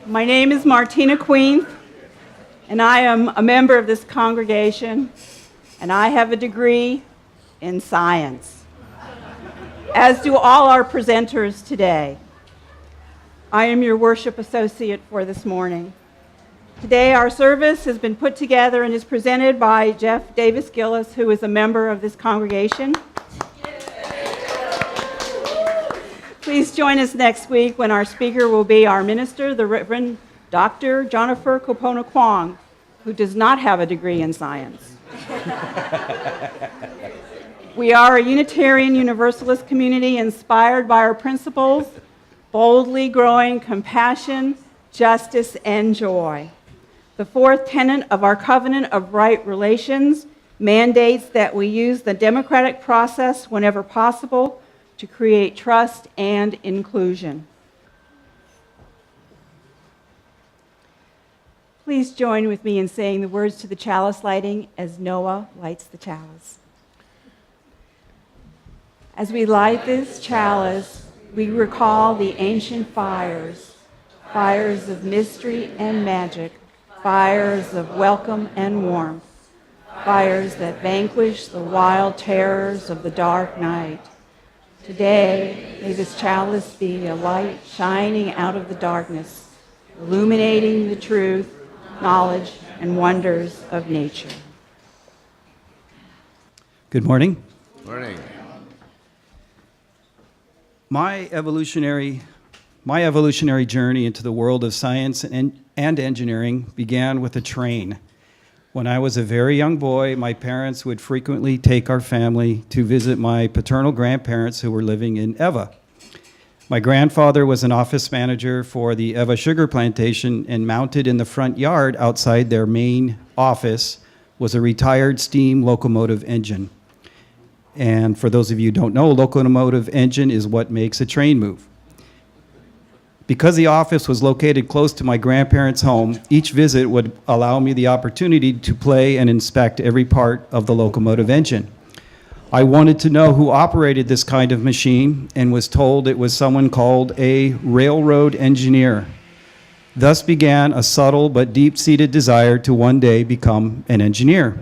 My name is Martina Queen, and I am a member of this congregation, and I have a degree in science, as do all our presenters today. I am your worship associate for this morning. Today, our service has been put together and is presented by Jeff Davis Gillis, who is a member of this congregation. Please join us next week when our speaker will be our minister, the Reverend Dr. Jennifer Kopona Kwong, who does not have a degree in science. We are a Unitarian Universalist community inspired by our principles, boldly growing compassion, justice, and joy. The fourth tenet of our covenant of right relations mandates that we use the democratic process whenever possible to create trust and inclusion. Please join with me in saying the words to the chalice lighting as Noah lights the chalice. As we light this chalice, we recall the ancient fires, fires of mystery and magic, fires of welcome and warmth, fires that vanquish the wild terrors of the dark night. Today, may this chalice be a light shining out of the darkness, illuminating the truth, knowledge, and wonders of nature. Good morning. Morning. My evolutionary journey into the world of science and engineering began with a train. When I was a very young boy, my parents would frequently take our family to visit my paternal grandparents who were living in Eva. My grandfather was an office manager for the Eva sugar plantation, and mounted in the front yard outside their main office was a retired steam locomotive engine. And for those of you who don't know, a locomotive engine is what makes a train move. Because the office was located close to my grandparents' home, each visit would allow me the opportunity to play and inspect every part of the locomotive engine. I wanted to know who operated this kind of machine and was told it was someone called a railroad engineer. Thus began a subtle but deep-seated desire to one day become an engineer.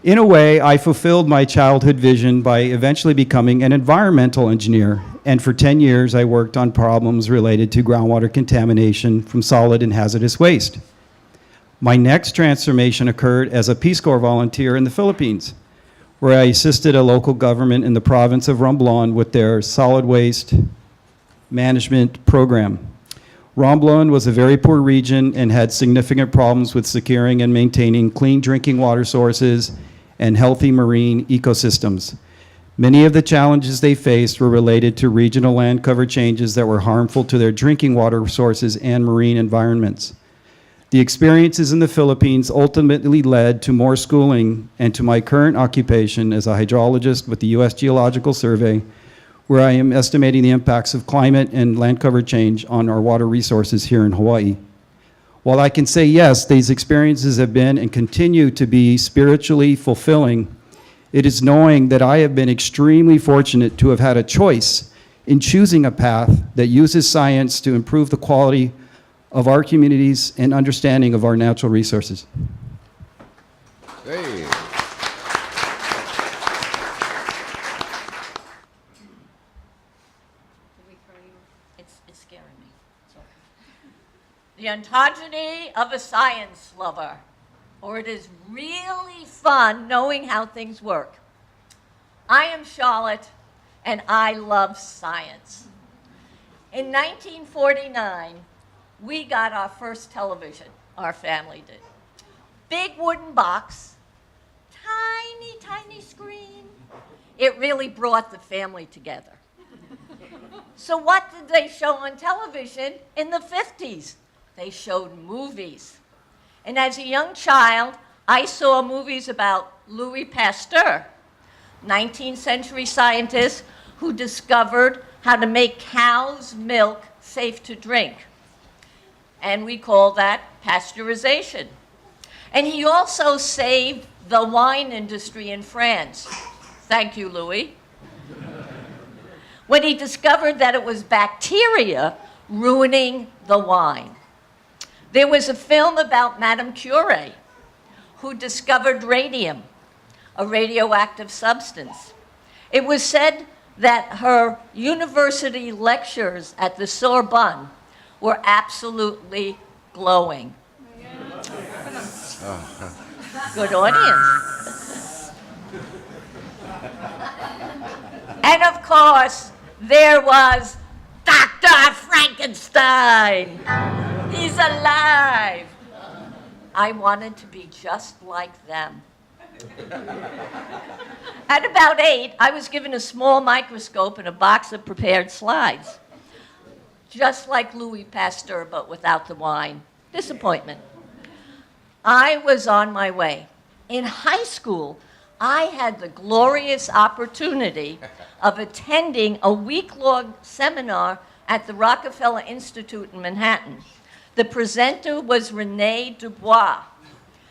In a way, I fulfilled my childhood vision by eventually becoming an environmental engineer, and for 10 years I worked on problems related to groundwater contamination from solid and hazardous waste. My next transformation occurred as a Peace Corps volunteer in the Philippines, where I assisted a local government in the province of Romblon with their solid waste management program. Romblon was a very poor region and had significant problems with securing and maintaining clean drinking water sources and healthy marine ecosystems. Many of the challenges they faced were related to regional land cover changes that were harmful to their drinking water sources and marine environments. The experiences in the Philippines ultimately led to more schooling and to my current occupation as a hydrologist with the U.S. Geological Survey, where I am estimating the impacts of climate and land cover change on our water resources here in Hawaii. While I can say yes, these experiences have been and continue to be spiritually fulfilling, it is knowing that I have been extremely fortunate to have had a choice in choosing a path that uses science to improve the quality of our communities and understanding of our natural resources. Hey. It's scaring me. Sorry. The ontogeny of a science lover, or it is really fun knowing how things work. I am Charlotte, and I love science. In 1949, we got our first television, our family did. Big wooden box, tiny, tiny screen. It really brought the family together. So what did they show on television in the 50s? They showed movies. And as a young child, I saw movies about Louis Pasteur, 19th century scientist who discovered how to make cow's milk safe to drink. And we call that pasteurization. And he also saved the wine industry in France. Thank you, Louis. When he discovered that it was bacteria ruining the wine. There was a film about Madame Curie, who discovered radium, a radioactive substance. It was said that her university lectures at the Sorbonne were absolutely glowing. Good audience. And of course, there was Dr. Frankenstein. He's alive. I wanted to be just like them. At about 8, I was given a small microscope and a box of prepared slides. Just like Louis Pasteur, but without the wine. Disappointment. I was on my way. In high school, I had the glorious opportunity of attending a week-long seminar at the Rockefeller Institute in Manhattan. The presenter was René Dubois.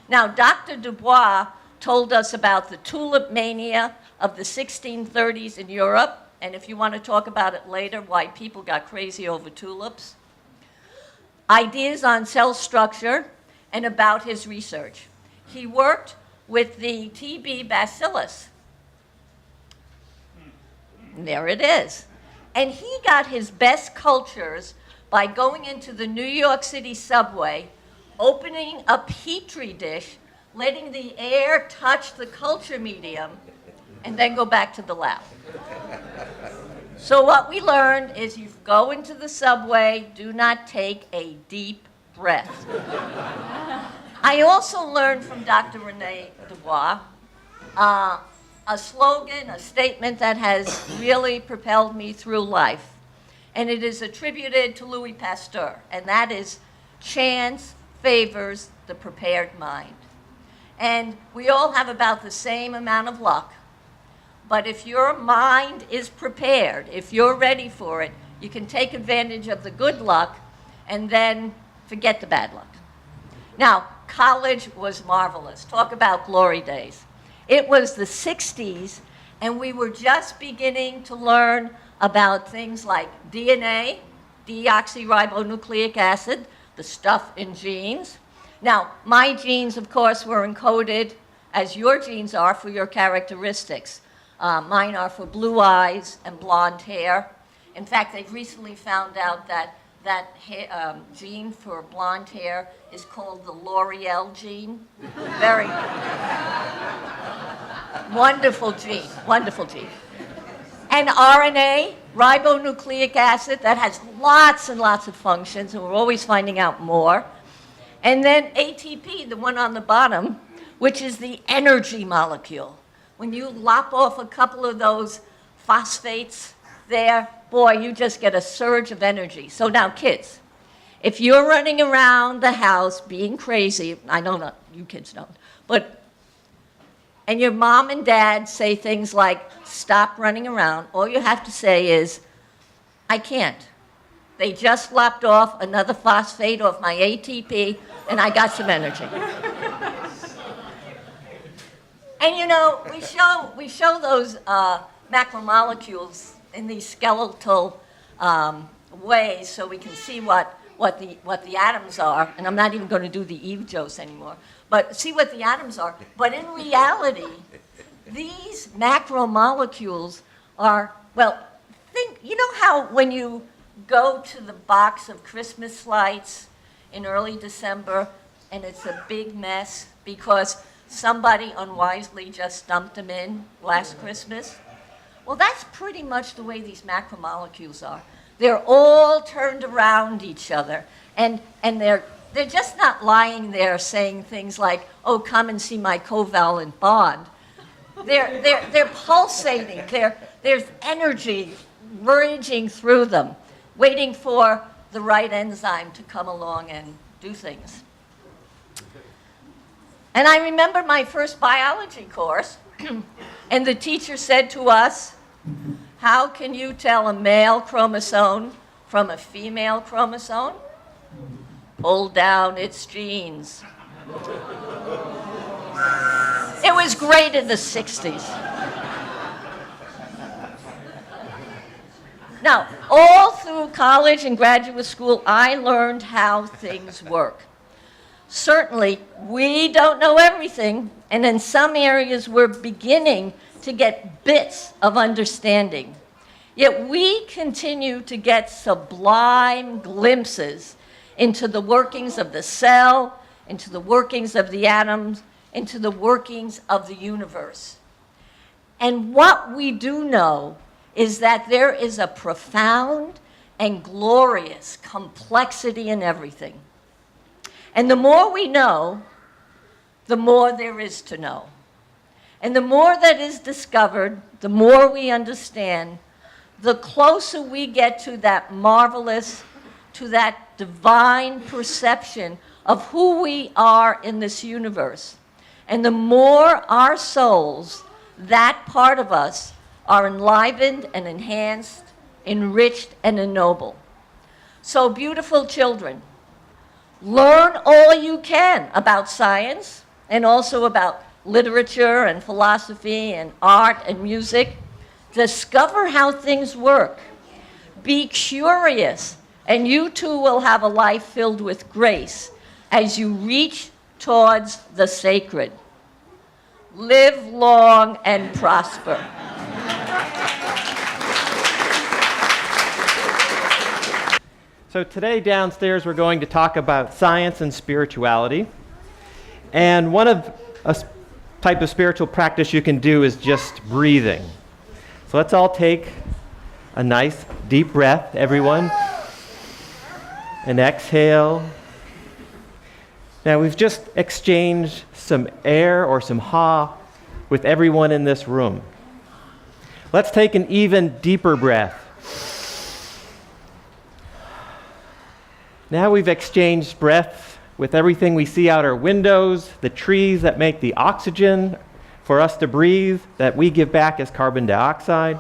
Now, Dr. Dubois told us about the tulip mania of the 1630s in Europe, and if you want to talk about it later, why people got crazy over tulips. Ideas on cell structure, and about his research. He worked with the TB bacillus. And there it is. And he got his best cultures by going into the New York City subway, opening a petri dish, letting the air touch the culture medium, and then go back to the lab. So what we learned is you go into the subway, do not take a deep breath. I also learned from Dr. René Dubois a slogan, a statement that has really propelled me through life. And it is attributed to Louis Pasteur, and that is, chance favors the prepared mind. And we all have about the same amount of luck. But if your mind is prepared, if you're ready for it, you can take advantage of the good luck and then forget the bad luck. Now, college was marvelous. Talk about glory days. It was the 60s, and we were just beginning to learn about things like DNA, deoxyribonucleic acid, the stuff in genes. Now, my genes, of course, were encoded, as your genes are, for your characteristics. Mine are for blue eyes and blonde hair. In fact, they've recently found out that gene for blonde hair is called the L'Oreal gene. Very wonderful gene, wonderful gene. And RNA, ribonucleic acid, that has lots and lots of functions, and we're always finding out more. And then ATP, the one on the bottom, which is the energy molecule. When you lop off a couple of those phosphates there, boy, you just get a surge of energy. So now, kids, if you're running around the house being crazy, I know not, you kids don't, but, and your mom and dad say things like, stop running around, all you have to say is, I can't. They just lopped off another phosphate off my ATP, and I got some energy. And you know, we show those macromolecules in these skeletal ways so we can see what the atoms are. And I'm not even going to do the Eve jokes anymore, but see what the atoms are. But in reality, these macromolecules are, well, you know how when you go to the box of Christmas lights in early December and it's a big mess because somebody unwisely just dumped them in last Christmas? Well, that's pretty much the way these macromolecules are. They're all turned around each other, and they're just not lying there saying things like, oh, come and see my covalent bond. They're pulsating. There's energy raging through them, waiting for the right enzyme to come along and do things. And I remember my first biology course, and the teacher said to us, how can you tell a male chromosome from a female chromosome? Pull down its genes. It was great in the 60s. Now, all through college and graduate school, I learned how things work. Certainly, we don't know everything, and in some areas, we're beginning to get bits of understanding. Yet we continue to get sublime glimpses into the workings of the cell, into the workings of the atoms, into the workings of the universe. And what we do know is that there is a profound and glorious complexity in everything. And the more we know, the more there is to know. And the more that is discovered, the more we understand, the closer we get to that marvelous, to that divine perception of who we are in this universe. And the more our souls, that part of us, are enlivened and enhanced, enriched and ennobled. So beautiful children, learn all you can about science and also about literature and philosophy and art and music. Discover how things work. Be curious, and you too will have a life filled with grace as you reach towards the sacred. Live long and prosper. So today downstairs we're going to talk about science and spirituality. And one of a type of spiritual practice you can do is just breathing. So let's all take a nice deep breath, everyone. And exhale. Now we've just exchanged some air or some ha with everyone in this room. Let's take an even deeper breath. Now we've exchanged breath with everything we see out our windows, the trees that make the oxygen for us to breathe that we give back as carbon dioxide.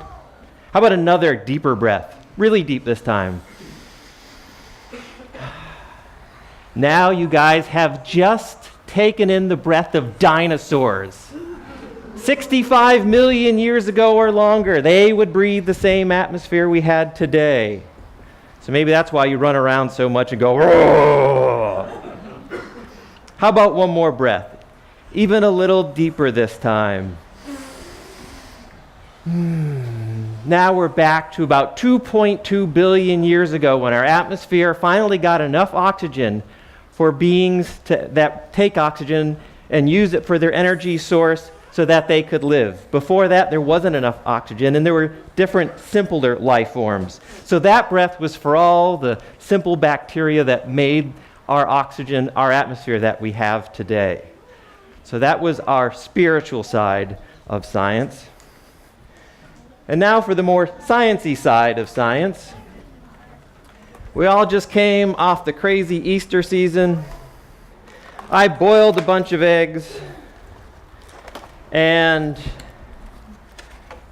How about another deeper breath? Really deep this time. Now you guys have just taken in the breath of dinosaurs. 65 million years ago or longer, they would breathe the same atmosphere we had today. So maybe that's why you run around so much and go, roar. How about one more breath? Even a little deeper this time. Now we're back to about 2.2 billion years ago when our atmosphere finally got enough oxygen for beings that take oxygen and use it for their energy source so that they could live. Before that, there wasn't enough oxygen, and there were different, simpler life forms. So that breath was for all the simple bacteria that made our oxygen, our atmosphere that we have today. So that was our spiritual side of science. And now for the more sciencey side of science. We all just came off the crazy Easter season. I boiled a bunch of eggs. And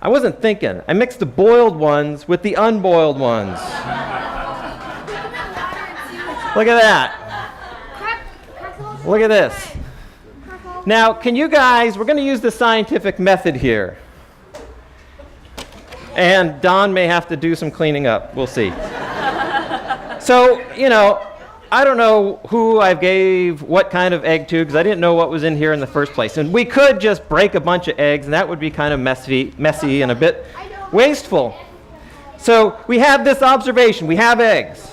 I wasn't thinking. I mixed the boiled ones with the unboiled ones. Look at that. Look at this. Now, can you guys, we're going to use the scientific method here. And Don may have to do some cleaning up. We'll see. So, I don't know who I gave what kind of egg to because I didn't know what was in here in the first place. And we could just break a bunch of eggs, and that would be kind of messy and a bit wasteful. So we have this observation. We have eggs.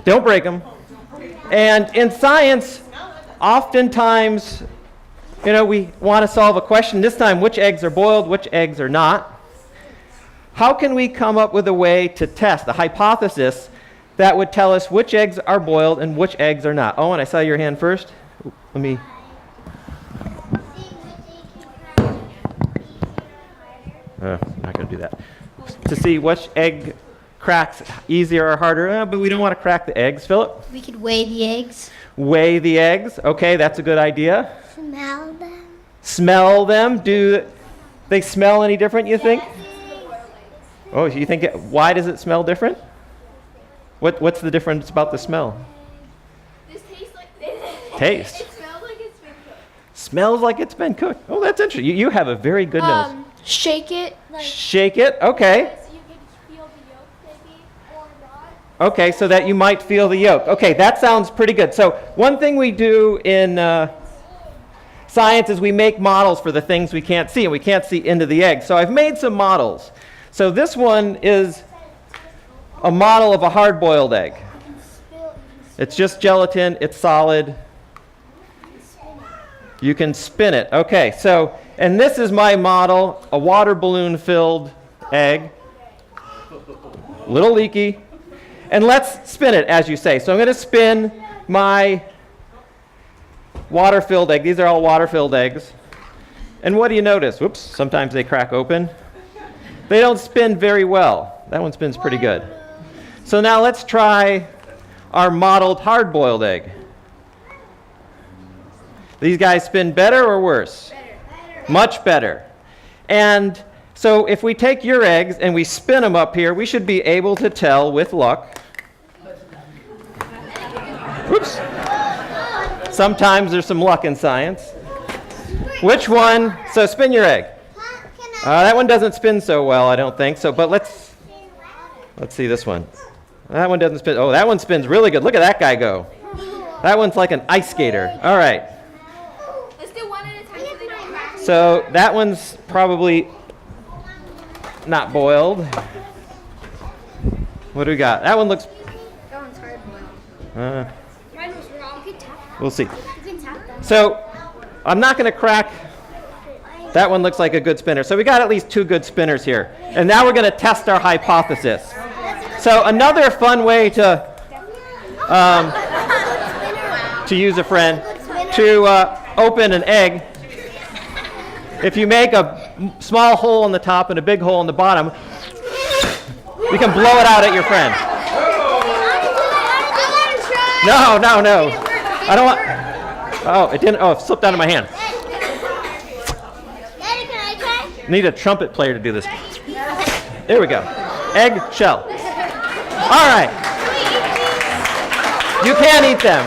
Don't break them. And in science, oftentimes, we want to solve a question. This time, which eggs are boiled, which eggs are not. How can we come up with a way to test, a hypothesis, that would tell us which eggs are boiled and which eggs are not? Owen, I saw your hand first. Let me... I'm not going to do that. To see which egg cracks easier or harder, but we don't want to crack the eggs. Philip? We could weigh the eggs. Weigh the eggs. Okay, that's a good idea. Smell them. Smell them. Do they smell any different, you think? Oh, you think why does it smell different? What's the difference about the smell? This tastes like this. Taste. It smells like it's been cooked. Smells like it's been cooked. Oh, that's interesting. You have a very good nose. Shake it. Shake it. Okay. So you can feel the Okay, so that you might feel the yolk. Okay, that sounds pretty good. So one thing we do in science is we make models for the things we can't see, and we can't see into the egg. So I've made some models. So this one is a model of a hard-boiled egg. It's just gelatin, it's solid. You can spin it. Okay, so, and this is my model, a water balloon filled egg. A little leaky. And let's spin it, as you say. So I'm going to spin my water-filled egg. These are all water-filled eggs. And what do you notice? Whoops, sometimes they crack open. They don't spin very well. That one spins pretty good. So now let's try our modeled hard-boiled egg. These guys spin better or worse? Better. Much better. And so if we take your eggs and we spin them up here, we should be able to tell with luck. Whoops. Sometimes there's some luck in science. Which one? So spin your egg. That one doesn't spin so well, I don't think. So, but let's see this one. That one doesn't spin. Oh, that one spins really good. Look at that guy go. That one's like an ice skater. All right. Let's do one at a time so they don't crack. So that one's probably not boiled. What do we got? That one looks. That one's hard boiled. Mine was wrong. You can tap that. We'll see. You can tap that. So I'm not going to crack. That one looks like a good spinner. So we got at least 2 good spinners here. And now we're going to test our hypothesis. So another fun way to use a friend, to open an egg, if you make a small hole on the top and a big hole on the bottom, you can blow it out at your friend. No. I don't want. Oh, it didn't. Oh, it slipped out of my hand. Daddy, can I try? Need a trumpet player to do this. There we go. Egg shell. All right. You can eat them.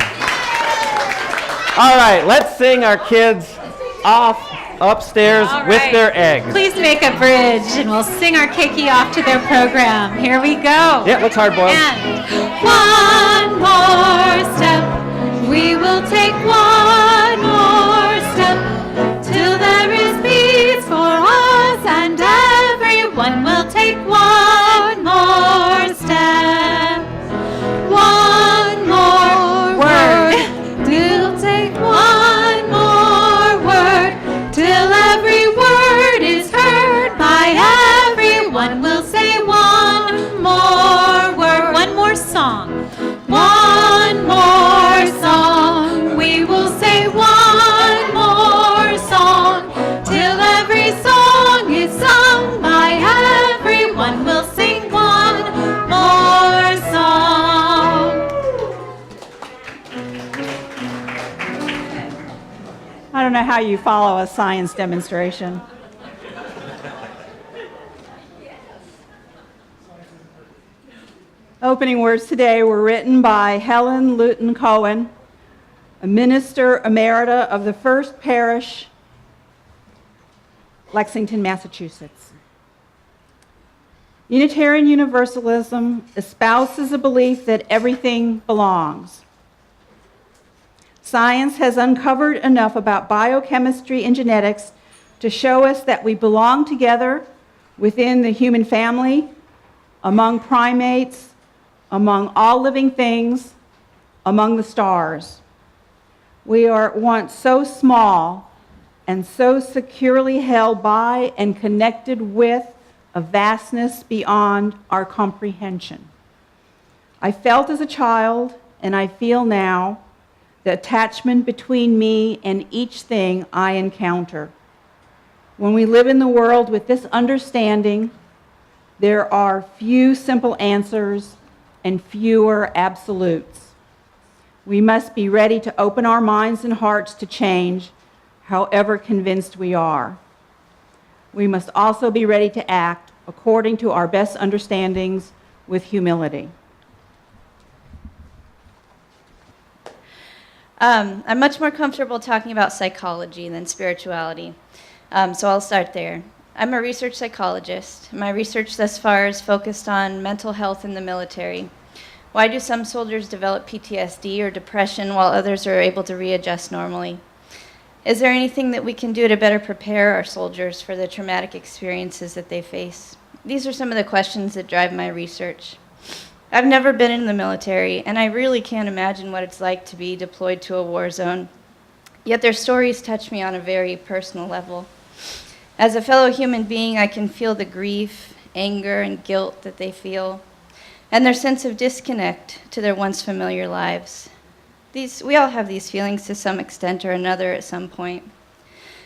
All right, let's sing our kids off upstairs All with right. their eggs. Please make a bridge and we'll sing our kiki off to their program. Here we go. Yeah, let's hard boil. And one more step. We will take one more step till there is peace for us and everyone will take one more step. One more word. We'll take one more word till every word is heard by everyone. We'll say one more word. One more song. One more song. We will say one more song till every song is sung by everyone. We'll sing one more song. I don't know how you follow a science demonstration. Opening words today were written by Helen Luton Cohen, a minister emerita of the First Parish, Lexington, Massachusetts. Unitarian Universalism espouses a belief that everything belongs. Science has uncovered enough about biochemistry and genetics to show us that we belong together within the human family, among primates, among all living things, among the stars. We are once so small and so securely held by and connected with a vastness beyond our comprehension. I felt as a child, and I feel now, the attachment between me and each thing I encounter. When we live in the world with this understanding, there are few simple answers and fewer absolutes. We must be ready to open our minds and hearts to change, however convinced we are. We must also be ready to act according to our best understandings with humility. I'm much more comfortable talking about psychology than spirituality, so I'll start there. I'm a research psychologist. My research thus far is focused on mental health in the military. Why do some soldiers develop PTSD or depression while others are able to readjust normally? Is there anything that we can do to better prepare our soldiers for the traumatic experiences that they face? These are some of the questions that drive my research. I've never been in the military, and I really can't imagine what it's like to be deployed to a war zone. Yet their stories touch me on a very personal level. As a fellow human being, I can feel the grief, anger, and guilt that they feel, and their sense of disconnect to their once familiar lives. We all have these feelings to some extent or another at some point.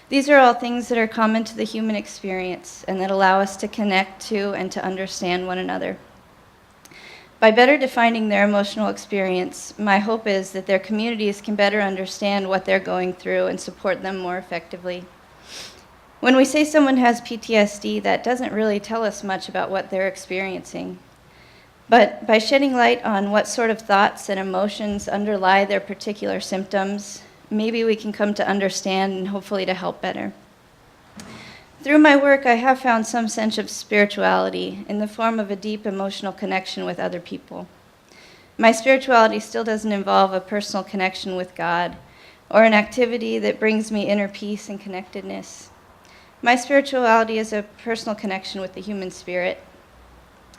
These are all things that are common to the human experience and that allow us to connect to and to understand one another. By better defining their emotional experience, my hope is that their communities can better understand what they're going through and support them more effectively. When we say someone has PTSD, that doesn't really tell us much about what they're experiencing. But by shedding light on what sort of thoughts and emotions underlie their particular symptoms, maybe we can come to understand and hopefully to help better. Through my work, I have found some sense of spirituality in the form of a deep emotional connection with other people. My spirituality still doesn't involve a personal connection with God or an activity that brings me inner peace and connectedness. My spirituality is a personal connection with the human spirit.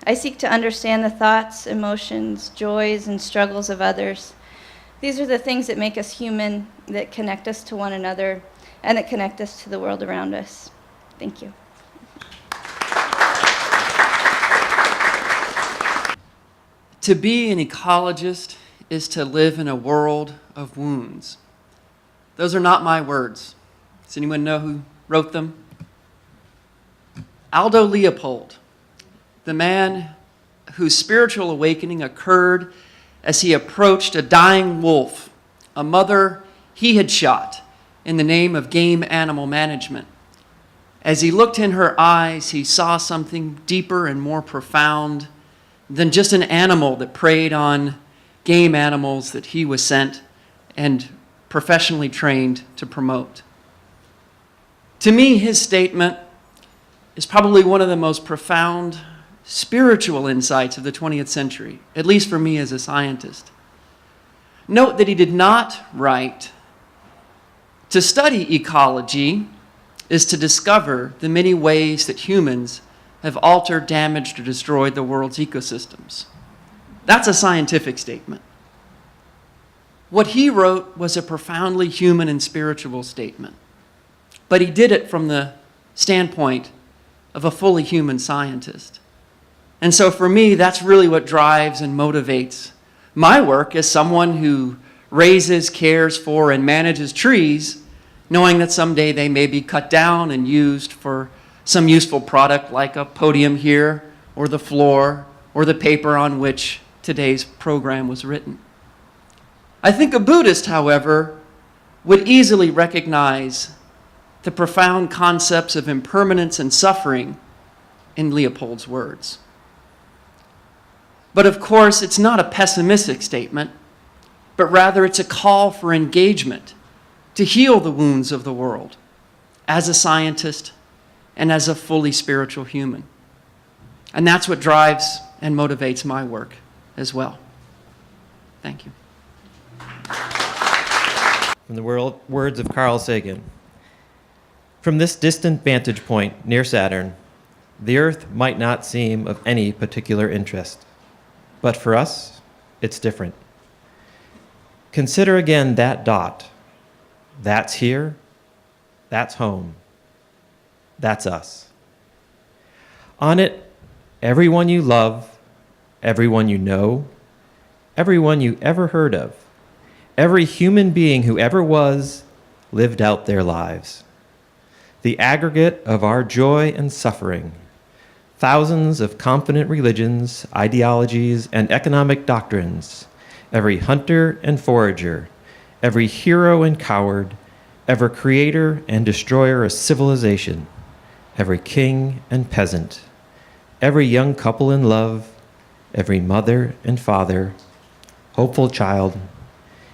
I seek to understand the thoughts, emotions, joys, and struggles of others. These are the things that make us human, that connect us to one another, and that connect us to the world around us. Thank you. To be an ecologist is to live in a world of wounds. Those are not my words. Does anyone know who wrote them? Aldo Leopold, the man whose spiritual awakening occurred as he approached a dying wolf, a mother he had shot in the name of game animal management. As he looked in her eyes, he saw something deeper and more profound than just an animal that preyed on game animals that he was sent and professionally trained to promote. To me, his statement is probably one of the most profound spiritual insights of the 20th century, at least for me as a scientist. Note that he did not write, "To study ecology is to discover the many ways that humans have altered, damaged, or destroyed the world's ecosystems." That's a scientific statement. What he wrote was a profoundly human and spiritual statement, but he did it from the standpoint of a fully human scientist. And so for me, that's really what drives and motivates my work as someone who raises, cares for, and manages trees, knowing that someday they may be cut down and used for some useful product like a podium here, or the floor, or the paper on which today's program was written. I think a Buddhist, however, would easily recognize the profound concepts of impermanence and suffering in Leopold's words. But of course, it's not a pessimistic statement, but rather it's a call for engagement to heal the wounds of the world as a scientist and as a fully spiritual human. And that's what drives and motivates my work as well. Thank you. From the words of Carl Sagan. From this distant vantage point near Saturn, the Earth might not seem of any particular interest. But for us, it's different. Consider again that dot. That's here, that's home, that's us. On it, everyone you love, everyone you know, everyone you ever heard of, every human being who ever was, lived out their lives. The aggregate of our joy and suffering, thousands of confident religions, ideologies, and economic doctrines, every hunter and forager, every hero and coward, every creator and destroyer of civilization, every king and peasant, every young couple in love, every mother and father, hopeful child,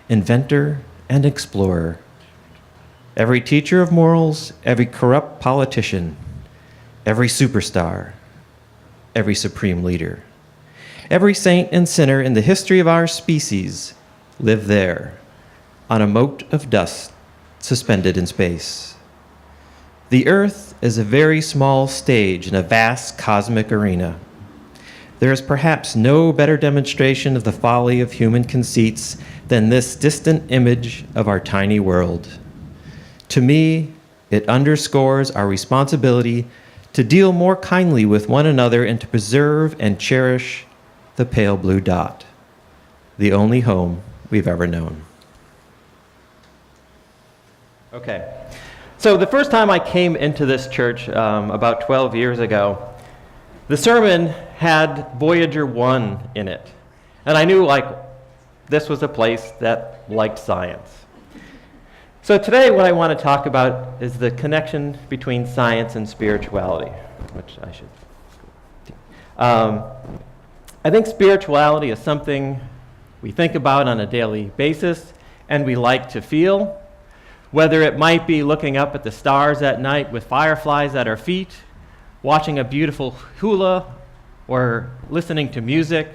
inventor and explorer, every teacher of morals, every corrupt politician, every superstar, every supreme leader, Every saint and sinner in the history of our species lived there, on a mote of dust suspended in space. The Earth is a very small stage in a vast cosmic arena. There is perhaps no better demonstration of the folly of human conceits than this distant image of our tiny world. To me, it underscores our responsibility to deal more kindly with one another and to preserve and cherish the pale blue dot, the only home we've ever known. Okay, so the first time I came into this church about 12 years ago, the sermon had Voyager 1 in it. And I knew, this was a place that liked science. So today what I want to talk about is the connection between science and spirituality, which I should... I think spirituality is something we think about on a daily basis and we like to feel, whether it might be looking up at the stars at night with fireflies at our feet, watching a beautiful hula, or listening to music,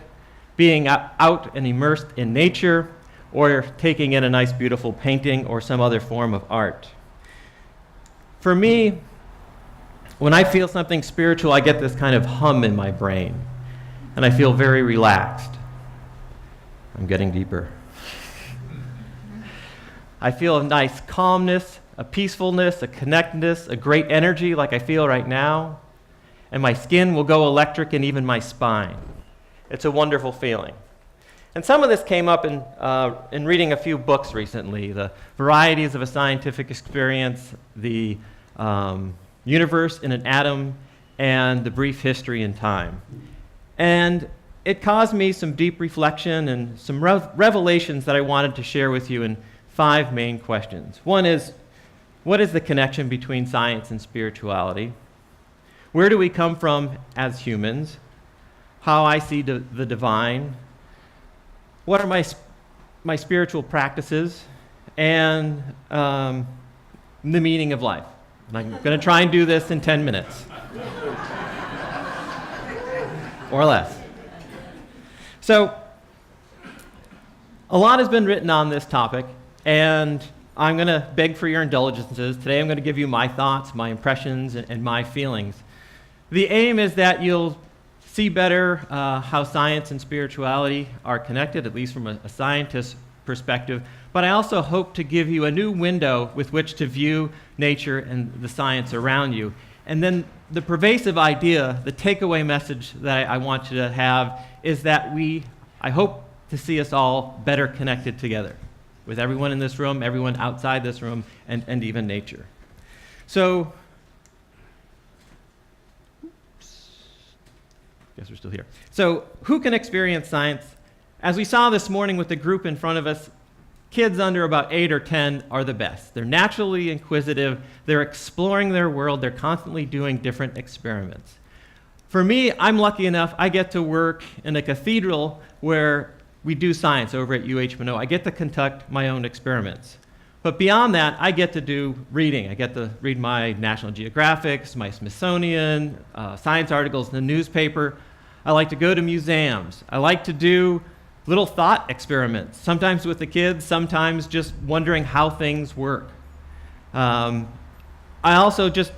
being out and immersed in nature, or taking in a nice beautiful painting or some other form of art. For me, when I feel something spiritual, I get this kind of hum in my brain, and I feel very relaxed. I'm getting deeper. I feel a nice calmness, a peacefulness, a connectedness, a great energy like I feel right now, and my skin will go electric and even my spine. It's a wonderful feeling. And some of this came up in reading a few books recently, The Varieties of a Scientific Experience, The Universe in an Atom, and The Brief History in Time. And it caused me some deep reflection and some revelations that I wanted to share with you in 5 main questions. One is, what is the connection between science and spirituality? Where do we come from as humans? How I see the divine? What are my spiritual practices? And the meaning of life. And I'm going to try and do this in 10 minutes. Or less. So, a lot has been written on this topic, and I'm going to beg for your indulgences. Today I'm going to give you my thoughts, my impressions, and my feelings. The aim is that you'll see better how science and spirituality are connected, at least from a scientist's perspective, but I also hope to give you a new window with which to view nature and the science around you. And then the pervasive idea, the takeaway message that I want you to have is that I hope to see us all better connected together with everyone in this room, everyone outside this room, and even nature. So, guess we're still here. So, who can experience science? As we saw this morning with the group in front of us, kids under about 8 or 10 are the best. They're naturally inquisitive, they're exploring their world, they're constantly doing different experiments. For me, I'm lucky enough, I get to work in a cathedral where we do science over at UH Minot. I get to conduct my own experiments. But beyond that, I get to do reading. I get to read my National Geographics, my Smithsonian, science articles in the newspaper. I like to go to museums. I like to do little thought experiments, sometimes with the kids, sometimes just wondering how things work. I also just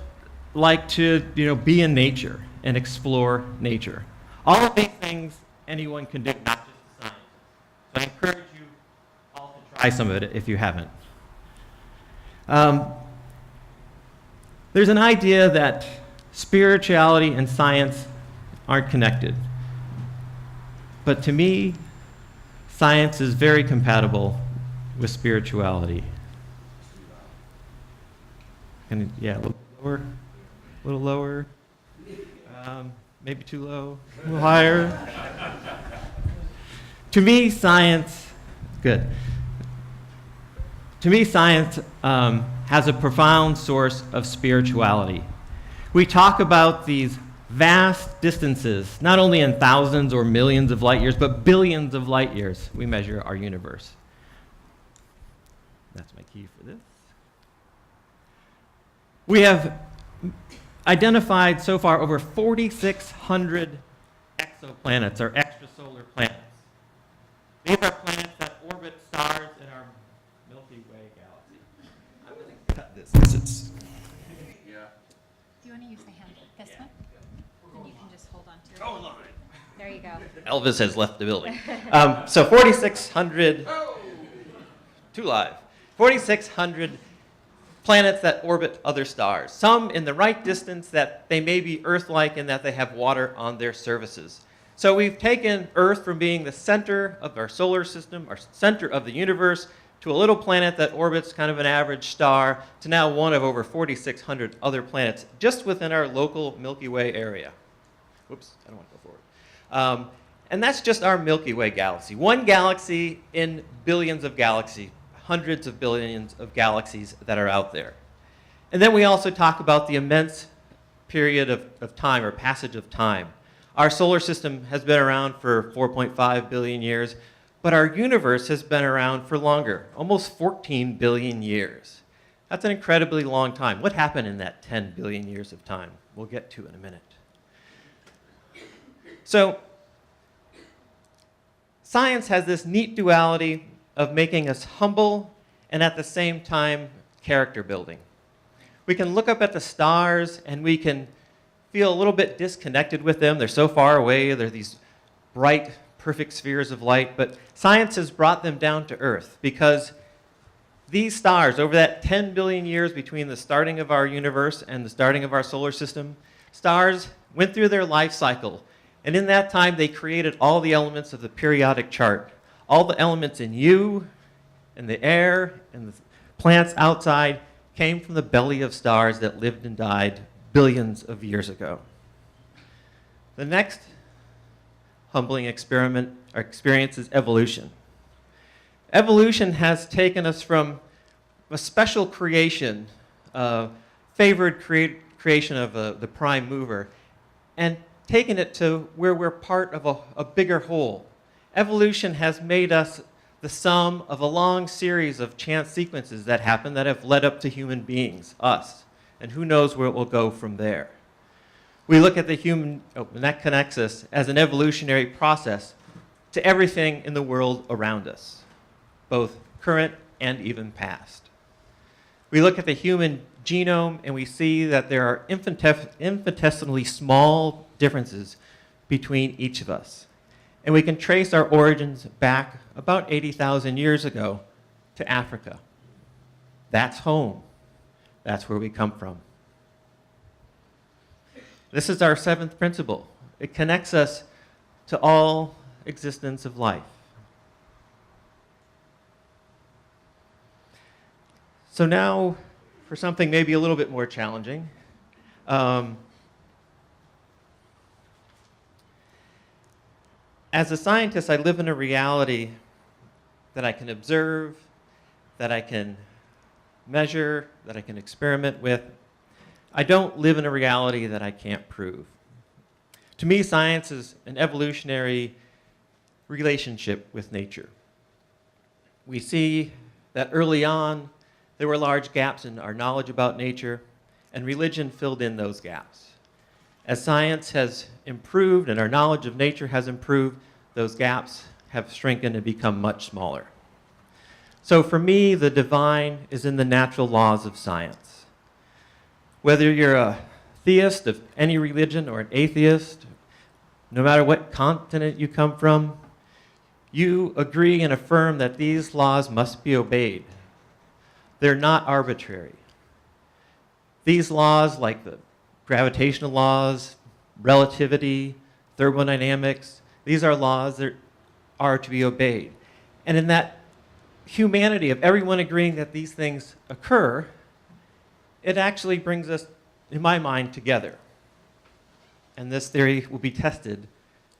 like to be in nature and explore nature. All of these things anyone can do, not just science. So I encourage you all to try some of it if you haven't. There's an idea that spirituality and science aren't connected. But to me, science is very compatible with spirituality. Yeah, a little lower. Maybe too low. A little higher. To me, science has a profound source of spirituality. We talk about these vast distances, not only in thousands or millions of light years, but billions of light years we measure our universe. That's my key for this. We have identified so far over 4,600 exoplanets or extrasolar solar planets. These are planets that orbit stars in our Milky Way galaxy. I'm going to cut this. Do you want to use the hand? This one? And you can just hold on to it. Go line. There you go. Elvis has left the building. So 4,600, too live, 4,600 planets that orbit other stars. Some in the right distance that they may be Earth-like in that they have water on their surfaces. So we've taken Earth from being the center of our solar system, our center of the universe, to a little planet that orbits kind of an average star, to now one of over 4,600 other planets just within our local Milky Way area. Whoops, I don't want to go forward. And that's just our Milky Way galaxy. One galaxy in billions of galaxies, hundreds of billions of galaxies that are out there. And then we also talk about the immense period of time, or passage of time. Our solar system has been around for 4.5 billion years. But our universe has been around for longer, almost 14 billion years. That's an incredibly long time. What happened in that 10 billion years of time? We'll get to in a minute. So, science has this neat duality of making us humble and at the same time character building. We can look up at the stars and we can feel a little bit disconnected with them. They're so far away. They're these bright, perfect spheres of light, but science has brought them down to Earth because these stars, over that 10 billion years between the starting of our universe and the starting of our solar system, stars went through their life cycle, and in that time they created all the elements of the periodic chart. All the elements in you, and the air, and the plants outside came from the belly of stars that lived and died billions of years ago. The next humbling experiment or experience is evolution. Evolution has taken us from a special creation, favored creation of the prime mover, and taken it to where we're part of a bigger whole. Evolution has made us the sum of a long series of chance sequences that happen that have led up to human beings, us, and who knows where it will go from there. We look at the human, and that connects us as an evolutionary process to everything in the world around us, both current and even past. We look at the human genome and we see that there are infinitesimally small differences between each of us. And we can trace our origins back about 80,000 years ago to Africa. That's home. That's where we come from. This is our seventh principle. It connects us to all existence of life. So now, for something maybe a little bit more challenging. As a scientist, I live in a reality that I can observe, that I can measure, that I can experiment with. I don't live in a reality that I can't prove. To me, science is an evolutionary relationship with nature. We see that early on, there were large gaps in our knowledge about nature, and religion filled in those gaps. As science has improved and our knowledge of nature has improved, those gaps have shrunken and become much smaller. So for me, the divine is in the natural laws of science. Whether you're a theist of any religion or an atheist, no matter what continent you come from, you agree and affirm that these laws must be obeyed. They're not arbitrary. These laws, like the gravitational laws, relativity, thermodynamics, these are laws that are to be obeyed. And in that humanity of everyone agreeing that these things occur, it actually brings us, in my mind, together. And this theory will be tested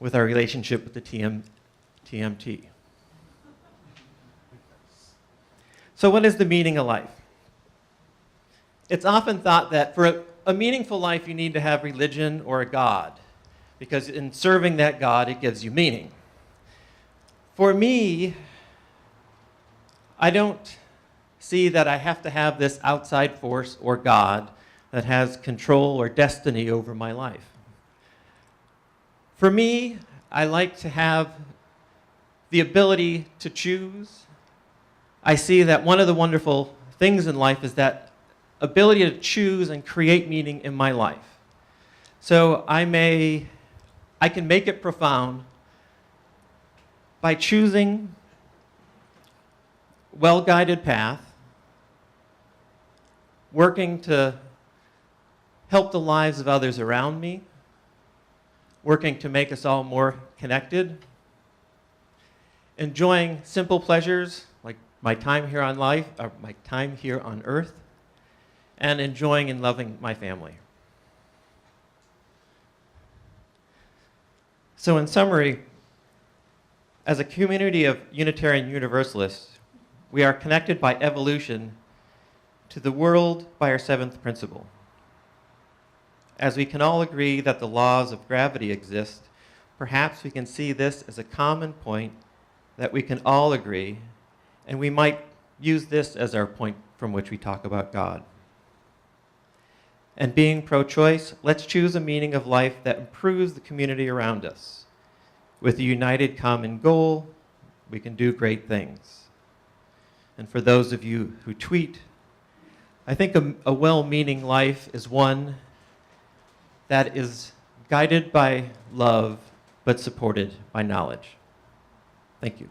with our relationship with the TMT. So what is the meaning of life? It's often thought that for a meaningful life you need to have religion or a God, because in serving that God it gives you meaning. For me, I don't see that I have to have this outside force or God that has control or destiny over my life. For me, I like to have the ability to choose. I see that one of the wonderful things in life is that ability to choose and create meaning in my life. So I can make it profound by choosing well-guided path, working to help the lives of others around me, working to make us all more connected, enjoying simple pleasures like my time here on life, or my time here on earth, and enjoying and loving my family. So in summary, as a community of Unitarian Universalists, we are connected by evolution to the world by our seventh principle. As we can all agree that the laws of gravity exist, perhaps we can see this as a common point that we can all agree, and we might use this as our point from which we talk about God. And being pro-choice, let's choose a meaning of life that improves the community around us. With a united common goal, we can do great things. And for those of you who tweet, I think a well-meaning life is one that is guided by love but supported by knowledge. Thank you.